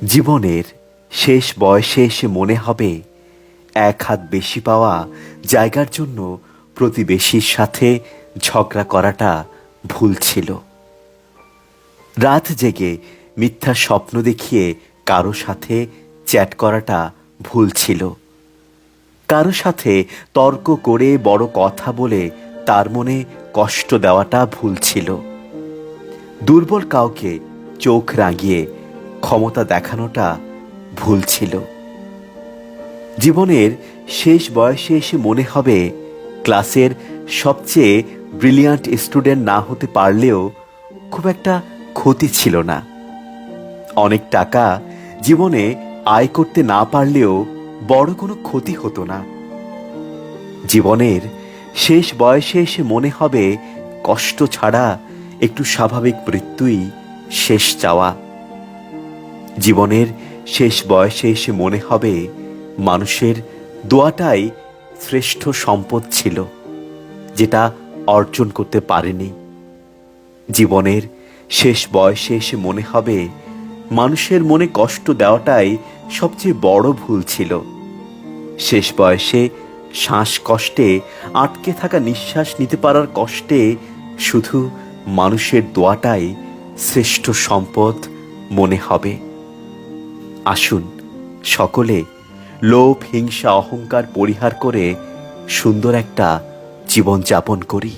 জীবনের শেষ বয়সে এসে মনে হবে এক হাত বেশি পাওয়া জায়গার জন্য প্রতিবেশীর সাথে ঝগড়া করাটা ভুল ছিল। রাত জেগে মিথ্যা স্বপ্ন দেখিয়ে কারো সাথে চ্যাট করাটা ভুল ছিল। কারো সাথে তর্ক করে বড় কথা বলে তার মনে কষ্ট দেওয়াটা ভুল ছিল। দুর্বল কাউকে চোখ রাঙিয়ে ক্ষমতা দেখানোটা ভুল ছিল। জীবনের শেষ বয়সে এসে মনে হবে ক্লাসের সবচেয়ে ব্রিলিয়ান্ট স্টুডেন্ট না হতে পারলেও খুব একটা ক্ষতি ছিল না। অনেক টাকা জীবনে আয় করতে না পারলেও বড় কোনো ক্ষতি হতো না। জীবনের শেষ বয়সে এসে মনে হবে কষ্ট ছাড়া একটু স্বাভাবিক মৃত্যুই শেষ চাওয়া। জীবনের শেষ বয়সে এসে মনে হবে মানুষের দোয়াটাই শ্রেষ্ঠ সম্পদ ছিল, যেটা অর্জন করতে পারেনি। জীবনের শেষ বয়সে এসে মনে হবে মানুষের মনে কষ্ট দেওয়াটাই সবচেয়ে বড় ভুল ছিল। শেষ বয়সে শ্বাসকষ্টে আটকে থাকা নিঃশ্বাস নিতে পারার কষ্টে শুধু মানুষের দোয়াটাই শ্রেষ্ঠ সম্পদ মনে হবে। আসুন সকলে লোভ, হিংসা, অহংকার পরিহার করে সুন্দর একটা জীবন যাপন করি।